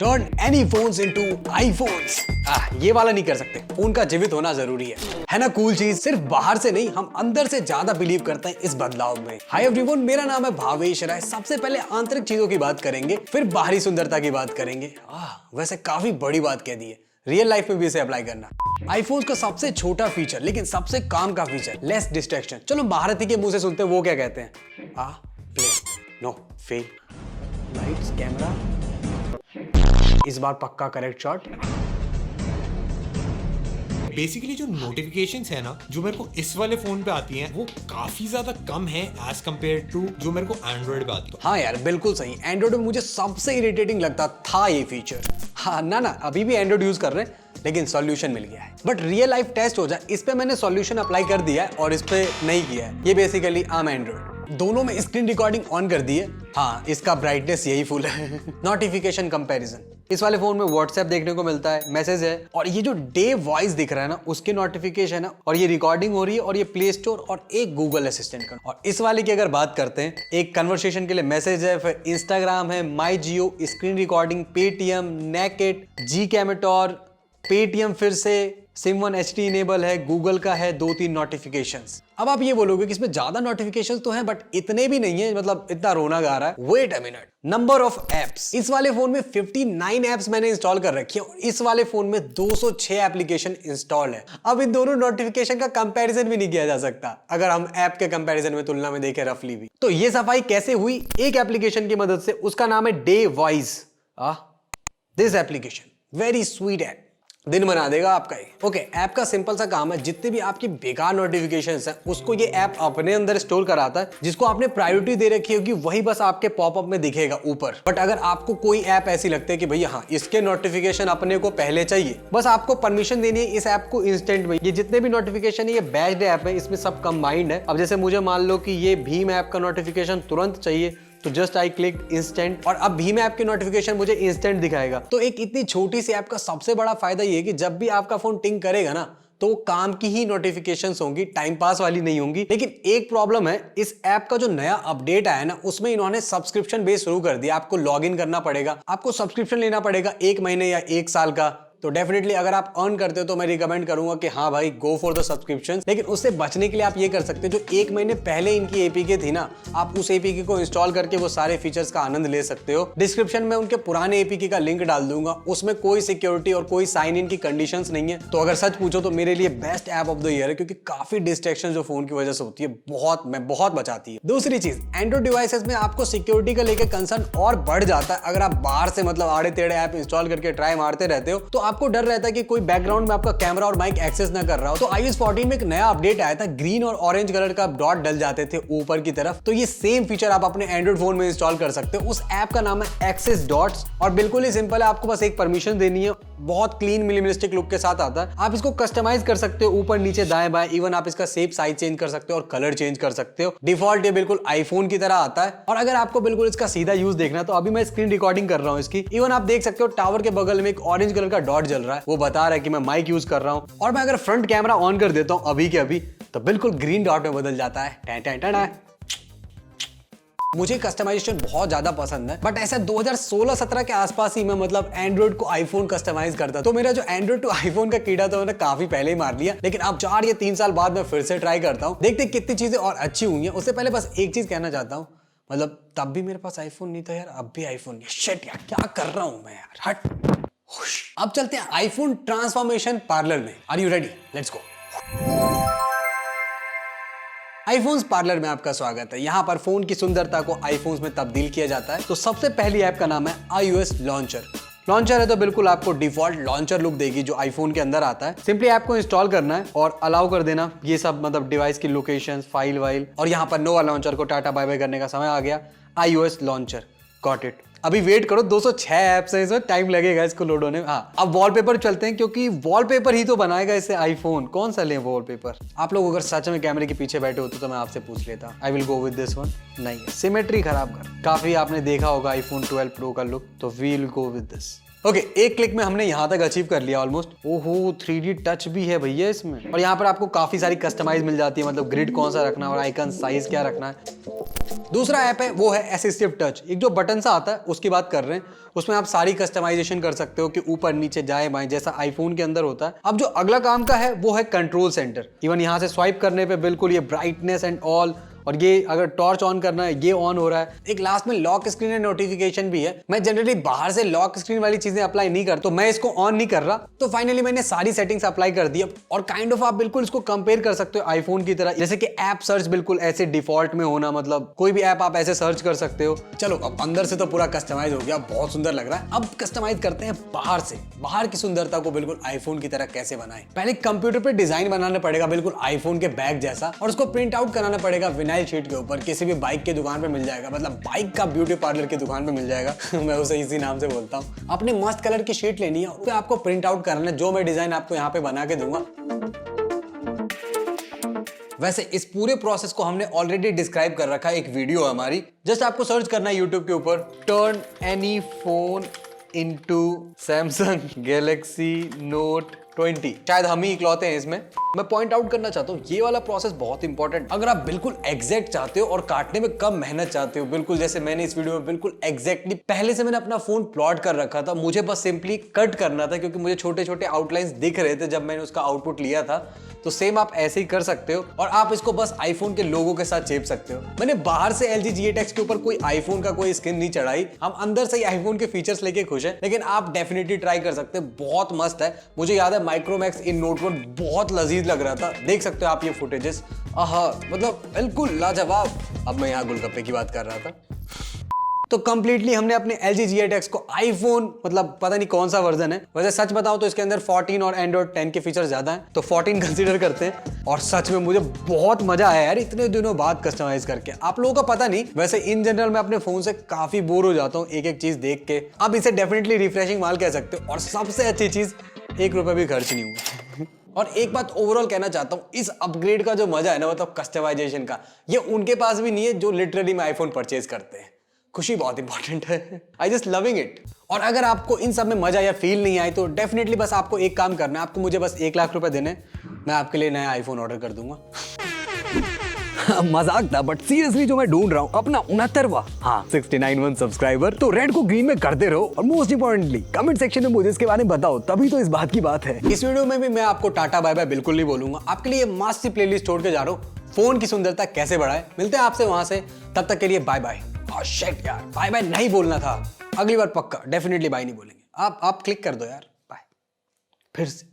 Turn any phones into iPhones. ये वाला नहीं कर सकते, फोन का जीवित होना जरूरी है ना कूल चीज। सिर्फ बाहर से नहीं, हम अंदर से ज्यादा बिलीव करते हैं इस बदलाव में। हाय एवरीवन, मेरा नाम है भावेश राय। सबसे पहले आंतरिक चीजों की बात करेंगे, फिर बाहरी सुंदरता की बात करेंगे। वैसे काफी बड़ी बात कह दी है, रियल लाइफ में भी इसे अप्लाई करना। आईफोन का सबसे छोटा फीचर लेकिन सबसे काम का फीचर, लेस डिस्ट्रैक्शन। चलो महारथी के मुंह से सुनते हैं वो क्या कहते हैं। Play, no, fail, lights, camera, इस बार पक्का करेक्ट शॉट। बेसिकली जो नोटिफिकेशंस है ना, जो मेरे को इस वाले फोन पे आती हैं, वो काफी ज्यादा कम है एज कम्पेयर टू जो मेरे को एंड्रॉइड पे आती है। हाँ यार, बिल्कुल सही। एंड्रॉइड में मुझे सबसे इरिटेटिंग लगता था ये फीचर। हाँ ना, अभी भी एंड्रॉइड यूज कर रहे हैं, लेकिन सॉल्यूशन मिल गया है। बट रियल लाइफ टेस्ट हो जाए, इस पे मैंने सॉल्यूशन अप्लाई कर दिया है और इस पे नहीं किया है। ये बेसिकली आम एंड्रॉइड दोनों में स्क्रीन रिकॉर्डिंग ऑन कर दी है। हाँ, इसका ब्राइटनेस यही फुल है। नोटिफिकेशन कंपैरिजन, इस वाले फोन में व्हाट्सएप देखने को मिलता है, मैसेज है, और ये जो डे वॉइस दिख रहा है ना, उसके नोटिफिकेशन है, और ये रिकॉर्डिंग हो रही है, और ये प्ले स्टोर और एक गूगल असिस्टेंट का। और इस वाले की अगर बात करते हैं, एक कन्वर्सेशन के लिए मैसेज है, फिर इंस्टाग्राम है, माई जियो, स्क्रीन रिकॉर्डिंग, पेटीएम, नेकेट, जी कैमेटोर, पेटीएम, फिर से सिम1 HD इनेबल है, गूगल का है, 2-3 नोटिफिकेशंस। अब आप ये बोलोगे कि इसमें ज्यादा नोटिफिकेशंस तो हैं, बट इतने भी नहीं है, मतलब इतना रोना गा रहा है। Wait a minute, number of apps. इस वाले फोन में 59 एप्स मैंने इंस्टॉल कर रखी है, और इस वाले फोन में 206 एप्लीकेशन इंस्टॉल है। अब इन दोनों नोटिफिकेशन का कंपैरिजन भी नहीं किया जा सकता, अगर हम ऐप के कंपैरिजन में तुलना में देखें रफली भी। तो ये सफाई कैसे हुई? एक एप्लीकेशन की मदद से, उसका नाम है day voice. This application very sweet app, दिन बना देगा आपका ये। ओके, ऐप का सिंपल सा काम है, जितने भी आपकी बेकार नोटिफिकेशंस हैं, उसको ये ऐप अपने अंदर स्टोर कराता है। जिसको आपने प्रायोरिटी दे रखी होगी, वही बस आपके पॉपअप में दिखेगा ऊपर। बट अगर आपको कोई ऐप ऐसी लगती है कि भैया हाँ, इसके नोटिफिकेशन अपने को पहले चाहिए, बस आपको परमिशन देनी है इस ऐप को इंस्टेंट में। ये जितने भी नोटिफिकेशन है, ये बैच्ड ऐप है, इसमें सब कंबाइंड है। अब जैसे मुझे मान लो कि ये भीम ऐप का नोटिफिकेशन तुरंत चाहिए, तो जस्ट आई क्लिक इंस्टेंट, और अब भीम ऐप की नोटिफिकेशन मुझे इंस्टेंट दिखाएगा। तो एक इतनी छोटी सी ऐप का सबसे बड़ा फायदा ये है कि जब भी आपका फोन टिंग करेगा ना, तो काम की ही नोटिफिकेशंस होंगी, टाइम पास वाली नहीं होंगी। लेकिन एक प्रॉब्लम है, इस ऐप का जो नया अपडेट आया ना, उसमें इन्होंने सब्सक्रिप्शन बेस शुरू कर दिया। आपको लॉग इन करना पड़ेगा, आपको सब्सक्रिप्शन लेना पड़ेगा 1 महीने या 1 साल का। तो डेफिनेटली अगर आप अर्न करते हो तो मैं रिकमेंड करूंगा कि हाँ भाई, गो फॉर द सब्सक्रिप्शन। लेकिन उससे बचने के लिए आप ये कर सकते हो, जो 1 महीने पहले इनकी एपीके थी ना, आप उस एपीके को इंस्टॉल करके वो सारे फीचर्स का आनंद ले सकते हो। डिस्क्रिप्शन में उनके पुराने एपीके का लिंक डाल दूंगा, उसमें कोई सिक्योरिटी और कोई साइन इन की कंडीशंस नहीं है। तो अगर सच पूछो तो मेरे लिए best app of the year है, क्योंकि काफी डिस्ट्रैक्शन जो फोन की वजह से होती है, बहुत बचाती है। दूसरी चीज, एंड्रॉइड डिवाइसेस में आपको सिक्योरिटी का लेकर कंसर्न और बढ़ जाता है। अगर आप बाहर से मतलब आड़े टेढ़े ऐप इंस्टॉल करके ट्राई मारते रहते हो, तो आपको डर रहता है कि कोई बैकग्राउंड में आपका कैमरा और माइक एक्सेस ना कर रहा हो। तो iOS 14 में एक नया अपडेट आया था, ग्रीन और ऑरेंज कलर का डॉट डल जाते थे ऊपर की तरफ। तो ये सेम फीचर आप अपने एंड्रॉइड फोन में इंस्टॉल कर सकते हो। उस ऐप का नाम है एक्सेस डॉट्स, और बिल्कुल ही सिंपल है, आपको बस एक परमिशन देनी है। बहुत क्लीन मिनिमलिस्टिक लुक के साथ आता है। आप इसको कस्टमाइज कर सकते हो, ऊपर नीचे दाएं बाएं, इवन आप इसका शेप साइज चेंज कर सकते हो और कलर चेंज कर सकते हो। डिफॉल्ट ये बिल्कुल आईफोन की तरह आता है। और अगर आपको बिल्कुल इसका सीधा यूज देखना है, तो अभी मैं स्क्रीन रिकॉर्डिंग कर रहा हूँ इसकी। इवन आप देख सकते हो टावर के बगल में एक ऑरेंज कलर का डॉट जल रहा है, वो बता रहा है कि मैं माइक यूज कर रहा हूं। और मैं अगर फ्रंट कैमरा ऑन कर देता हूं अभी के अभी, तो बिल्कुल ग्रीन डॉट में बदल जाता है। Time time time time. मुझे कस्टमाइजेशन बहुत ज्यादा पसंद है, बट ऐसा 2016-17 के आसपास ही मैं मतलब एंड्रॉइड को आईफोन कस्टमाइज करता। तो मेरा जो एंड्रॉइड टू आईफोन का कीड़ा था, मैंने काफी पहले ही मार लिया। लेकिन अब 4 या 3 साल बाद मैं फिर से ट्राई करता हूँ, देखते कितनी चीजें और अच्छी हुई हैं। उससे पहले बस एक चीज कहना चाहता हूँ, मतलब तब भी मेरे पास आईफोन नहीं था यार, अब भी आईफोन नहीं। शिट यार, क्या कर रहा हूं मैं यार, हट। अब चलते हैं आईफोन ट्रांसफॉर्मेशन पार्लर में। Are you ready? Let's go. IPhones parlour में आपका स्वागत है। यहाँ पर फोन की सुंदरता को आईफोन्स में तब्दील किया जाता है। तो सबसे पहली ऐप का नाम है iOS लॉन्चर। लॉन्चर है तो बिल्कुल आपको डिफॉल्ट लॉन्चर लुक देगी जो आईफोन के अंदर आता है। सिंपली ऐप को इंस्टॉल करना है और अलाउ कर देना ये सब, मतलब डिवाइस की लोकेशंस, फाइल वाइल। और यहाँ पर नोवा लॉन्चर को टाटा बाय बाय करने का समय आ गया। iOS launcher, got it. अभी वेट करो, 206 ऐप्स हैं, इसमें टाइम लगेगा इसको लोड होने में। हाँ, अब वॉलपेपर चलते हैं, क्योंकि वॉलपेपर ही तो बनाएगा इसे आईफोन। कौन सा लें वॉलपेपर? आप लोग अगर सच में कैमरे के पीछे बैठे होते तो मैं आपसे पूछ लेता। I will go with this one. नहीं, सिमेट्री खराब कर। काफी आपने देखा होगा आईफोन 12 प्रो का लुक, तो we will go with this. Okay, एक क्लिक में हमने यहाँ तक अचीव कर लिया ऑलमोस्ट। ओहो, 3D टच भी है भैया इसमें। और यहाँ पर आपको काफी सारी कस्टमाइज मिल जाती है, मतलब ग्रिड कौन सा रखना है और आइकन साइज क्या रखना है। दूसरा ऐप है वो है असिस्टिव टच। एक जो बटन सा आता है उसकी बात कर रहे हैं, उसमें आप सारी कस्टमाइजेशन कर सकते हो कि ऊपर नीचे जाए बाएं, जैसा आईफोन के अंदर होता है। अब जो अगला काम का है वो है कंट्रोल सेंटर। इवन यहाँ से स्वाइप करने पे बिल्कुल ये ब्राइटनेस एंड ऑल, और ये अगर टॉर्च ऑन करना है ये ऑन हो रहा है। एक लास्ट में लॉक स्क्रीन एंड नोटिफिकेशन भी है। मैं जनरली बाहर से लॉक स्क्रीन वाली चीजें अप्लाई नहीं करता, तो मैं इसको ऑन नहीं कर रहा। तो फाइनली मैंने सारी सेटिंग्स अप्लाई कर दी और काइंड ऑफ आप बिल्कुल इसको कंपेयर कर सकते हो आईफोन की तरह, जैसे कि ऐप सर्च बिल्कुल ऐसे डिफॉल्ट में होना, मतलब कोई भी ऐप आप ऐसे सर्च कर सकते हो। चलो अब अंदर से तो पूरा कस्टमाइज हो गया, बहुत सुंदर लग रहा है। अब कस्टमाइज करते हैं बाहर से। बाहर की सुंदरता को बिल्कुल आईफोन की तरह कैसे बनाएं। पहले कंप्यूटर पे डिजाइन बनाना पड़ेगा बिल्कुल आईफोन के बैग जैसा, और उसको प्रिंट आउट कराना पड़ेगा विनाइल शीट के ऊपर। किसी भी बाइक के दुकान पे मिल जाएगा, मतलब बाइक का ब्यूटी पार्लर की दुकान पे मिल जाएगा मैं उसे इसी नाम से बोलता हूँ। अपनी मस्त कलर की शीट लेनी है, उस पे आपको प्रिंट आउट करना है जो मैं डिजाइन आपको यहाँ पे बना के दूंगा। वैसे इस पूरे प्रोसेस को हमने ऑलरेडी डिस्क्राइब कर रखा है, एक वीडियो है हमारी, जस्ट आपको सर्च करना है यूट्यूब के ऊपर, turn any phone into Samsung Galaxy note 20। शायद हम ही इकलौते हैं इसमें। मैं पॉइंट आउट करना चाहता हूँ, ये वाला प्रोसेस बहुत इंपॉर्टेंट। अगर आप बिल्कुल एग्जैक्ट चाहते हो और काटने में कम मेहनत चाहते हो, बिल्कुल जैसे मैंने इस वीडियो में बिल्कुल एग्जैक्टली पहले से मैंने अपना फोन प्लॉट कर रखा था, मुझे बस सिंपली कट करना था क्योंकि मुझे छोटे छोटे आउटलाइंस दिख रहे थे जब मैंने उसका आउटपुट लिया था। तो सेम आप ऐसे ही कर सकते हो और आप इसको बस आईफोन के लोगो के साथ चेप सकते हो। मैंने बाहर से LG G8X के ऊपर कोई आईफोन का कोई स्किन नहीं चढ़ाई, हम अंदर से ही आईफोन के फीचर्स लेके खुश हैं, लेकिन आप डेफिनेटली ट्राई कर सकते हैं, बहुत मस्त है। मुझे याद है माइक्रोमैक्स इन नोट 1 बहुत लजीज लग रहा था, देख सकते हो आप ये फुटेजेस, आहा मतलब बिल्कुल लाजवाब। अब मैं यहाँ गोलगप्पे की बात कर रहा था। तो कंप्लीटली हमने अपने LG G8X को आईफोन, मतलब पता नहीं कौन सा वर्जन है, वैसे सच बताऊं तो इसके अंदर 14 और एंड्रॉइड 10 के फीचर ज्यादा हैं, तो 14 कंसीडर करते हैं। और सच में मुझे बहुत मजा आया यार इतने दिनों बाद कस्टमाइज करके। आप लोगों का पता नहीं, वैसे इन जनरल मैं अपने फोन से काफी बोर हो जाता हूँ एक एक चीज देख के। आप इसे डेफिनेटली रिफ्रेशिंग माल कह सकते हो, और सबसे अच्छी चीज ₹1 भी खर्च नहीं हुआ और एक बात ओवरऑल कहना चाहता हूँ, इस अपग्रेड का जो मजा है ना, मतलब कस्टमाइजेशन का, ये उनके पास भी नहीं है जो लिटरली में आईफोन परचेज करते हैं। खुशी बहुत इंपॉर्टेंट है, आई जस्ट लविंग इट। और अगर आपको इन सब में मजा या फील नहीं आई तो डेफिनेटली बस आपको एक काम करना है, आपको मुझे बस ₹1,00,000 देने, मैं आपके लिए नया आईफोन ऑर्डर कर दूंगा। मजाक था, बट सीरियसली जो मैं ढूंढ रहा हूँ अपना 69वां, हाँ 69 सब्सक्राइबर, तो रेड को ग्रीन में करते रहो और मोस्ट इंपोर्टेंटली कमेंट सेक्शन में मुझे इसके बारे में बताओ, तभी तो इस बात की बात है। इस वीडियो में भी मैं आपको टाटा बाय बाय बिल्कुल नहीं बोलूंगा, आपके लिए मस्त सी प्लेलिस्ट छोड़ के जा रहा हूँ, फोन की सुंदरता कैसे बढ़ाए। मिलते हैं आपसे वहां से, तब तक के लिए बाय बाय। शिट यार, बाय बाय नहीं बोलना था, अगली बार पक्का डेफिनेटली बाय नहीं बोलेंगे। आप क्लिक कर दो यार, बाय फिर से।